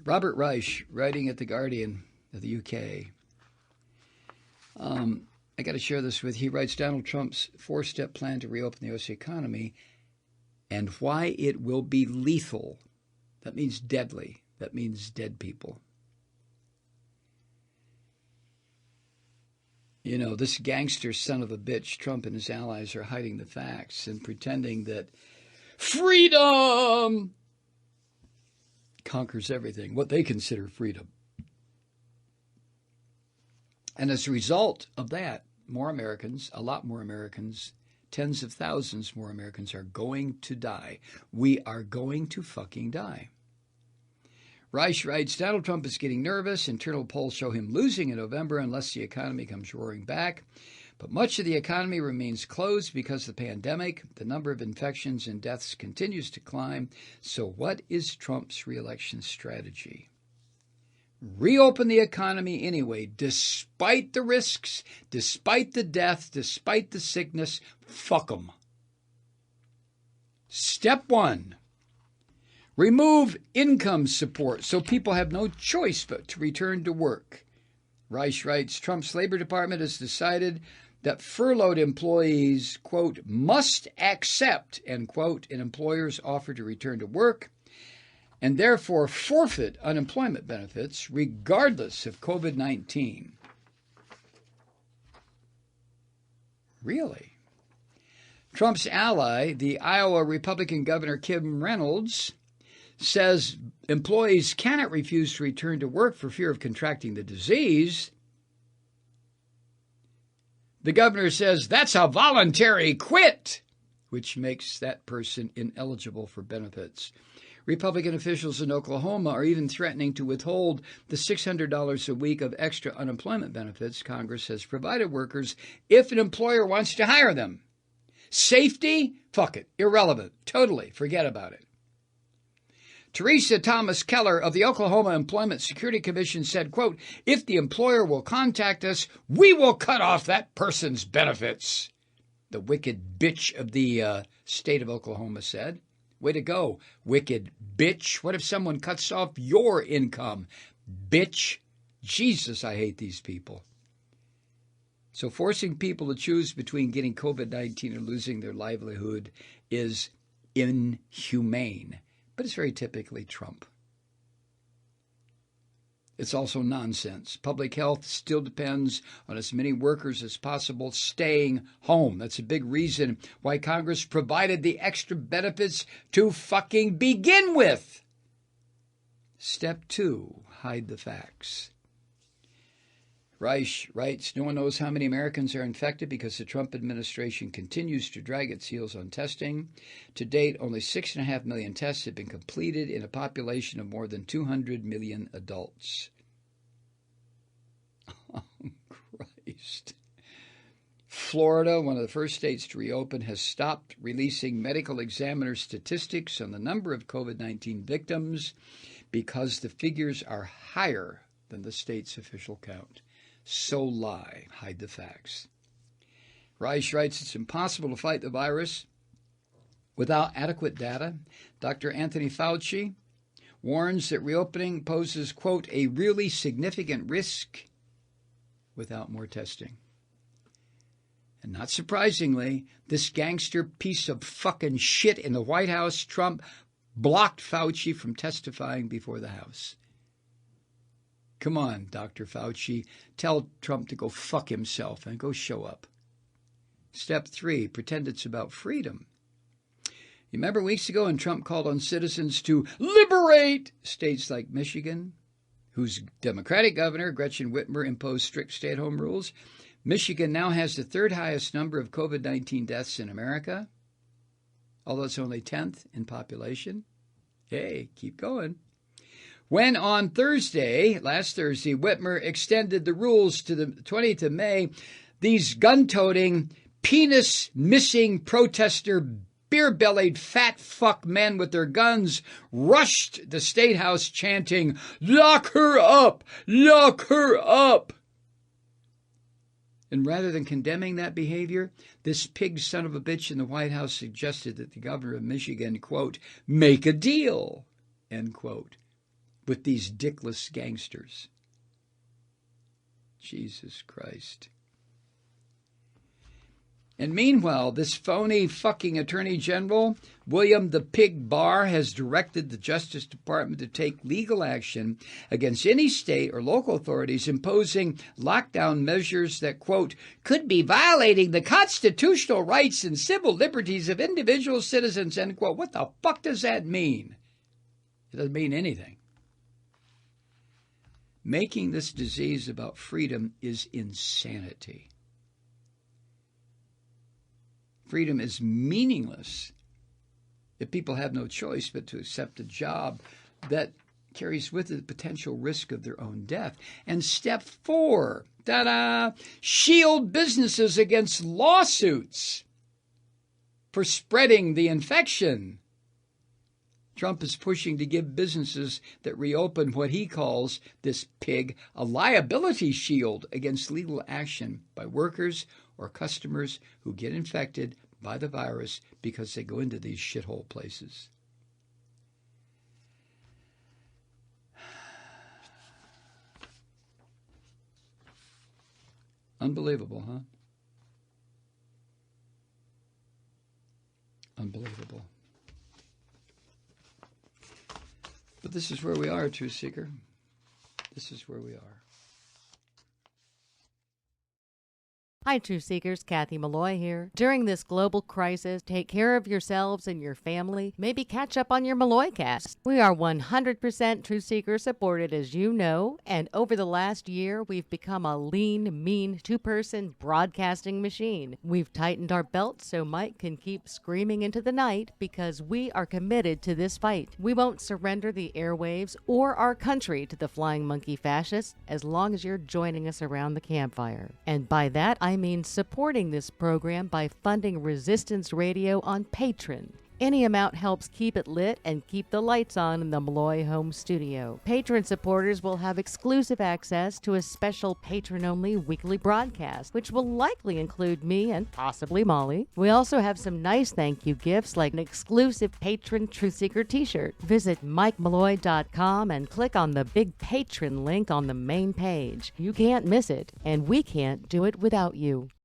Robert Reich, writing at The Guardian of the UK. I got to share this with you. He writes Donald Trump's four-step plan to reopen the U.S. economy and why it will be lethal. That means deadly. That means dead people. You know, this gangster son of a bitch, Trump and his allies, are hiding the facts and pretending that freedom conquers everything, what they consider freedom. And as a result of that, more Americans, a lot more Americans, tens of thousands more Americans are going to die. We are going to fucking die. Reich writes, Donald Trump is getting nervous. Internal polls show him losing in November unless the economy comes roaring back. But much of the economy remains closed because of the pandemic. The number of infections and deaths continues to climb. So what is Trump's reelection strategy? Reopen the economy anyway, despite the risks, despite the death, despite the sickness. Fuck them. Step one. Remove income support so people have no choice but to return to work. Reich writes, Trump's Labor Department has decided that furloughed employees, quote, must accept, end quote, an employer's offer to return to work and therefore forfeit unemployment benefits regardless of COVID-19. Really? Trump's ally, the Iowa Republican Governor Kim Reynolds, says employees cannot refuse to return to work for fear of contracting the disease. The governor says that's a voluntary quit, which makes that person ineligible for benefits. Republican officials in Oklahoma are even threatening to withhold the $600 a week of extra unemployment benefits Congress has provided workers if an employer wants to hire them. Safety? Fuck it. Irrelevant. Totally. Forget about it. Teresa Thomas Keller of the Oklahoma Employment Security Commission said, quote, if the employer will contact us, we will cut off that person's benefits. The wicked bitch of the state of Oklahoma said. Way to go, wicked bitch. What if someone cuts off your income? Bitch. Jesus, I hate these people. So forcing people to choose between getting COVID-19 or losing their livelihood is inhumane. But it's very typically Trump. It's also nonsense. Public health still depends on as many workers as possible staying home. That's a big reason why Congress provided the extra benefits to fucking begin with. Step 2, hide the facts. Reich writes, no one knows how many Americans are infected because the Trump administration continues to drag its heels on testing. To date, only 6.5 million tests have been completed in a population of more than 200 million adults. Oh, Christ. Florida, one of the first states to reopen, has stopped releasing medical examiner statistics on the number of COVID-19 victims because the figures are higher than the state's official count. So lie, hide the facts. Reich writes, it's impossible to fight the virus without adequate data. Dr. Anthony Fauci warns that reopening poses, quote, a really significant risk without more testing. And not surprisingly, this gangster piece of fucking shit in the White House, Trump, blocked Fauci from testifying before the House. Come on, Dr. Fauci. Tell Trump to go fuck himself and go show up. Step 3, pretend it's about freedom. You remember weeks ago when Trump called on citizens to liberate states like Michigan, whose Democratic governor, Gretchen Whitmer, imposed strict stay-at-home rules? Michigan now has the third highest number of COVID-19 deaths in America, although it's only 10th in population. Hey, keep going. When on Thursday, last Thursday, Whitmer extended the rules to the 20th of May, these gun-toting, penis-missing protester, beer-bellied fat fuck men with their guns rushed the State House chanting, "Lock her up! Lock her up!" And rather than condemning that behavior, this pig son of a bitch in the White House suggested that the governor of Michigan, quote, make a deal, end quote. with these dickless gangsters. Jesus Christ. And meanwhile, this phony fucking Attorney General, William the Pig Barr, has directed the Justice Department to take legal action against any state or local authorities imposing lockdown measures that, quote, could be violating the constitutional rights and civil liberties of individual citizens, end quote. What the fuck does that mean? It doesn't mean anything. Making this disease about freedom is insanity. Freedom is meaningless if people have no choice but to accept a job that carries with it the potential risk of their own death. And step 4, ta-da, shield businesses against lawsuits for spreading the infection. Trump is pushing to give businesses that reopen what he calls, this pig, a liability shield against legal action by workers or customers who get infected by the virus because they go into these shithole places. Unbelievable, huh? Unbelievable. But this is where we are, Truth Seeker. This is where we are. Hi, Truth Seekers. Kathy Malloy here. During this global crisis, take care of yourselves and your family. Maybe catch up on your Malloy cast. We are 100% Truth Seeker supported, as you know, and over the last year, we've become a lean, mean, two-person broadcasting machine. We've tightened our belts so Mike can keep screaming into the night because we are committed to this fight. We won't surrender the airwaves or our country to the flying monkey fascists as long as you're joining us around the campfire. And by that, I mean supporting this program by funding Resistance Radio on Patreon. Any amount helps keep it lit and keep the lights on in the Malloy home studio. Patron supporters will have exclusive access to a special patron-only weekly broadcast, which will likely include me and possibly Molly. We also have some nice thank you gifts like an exclusive Patron Truth Seeker t-shirt. Visit MikeMalloy.com and click on the big Patron link on the main page. You can't miss it, and we can't do it without you.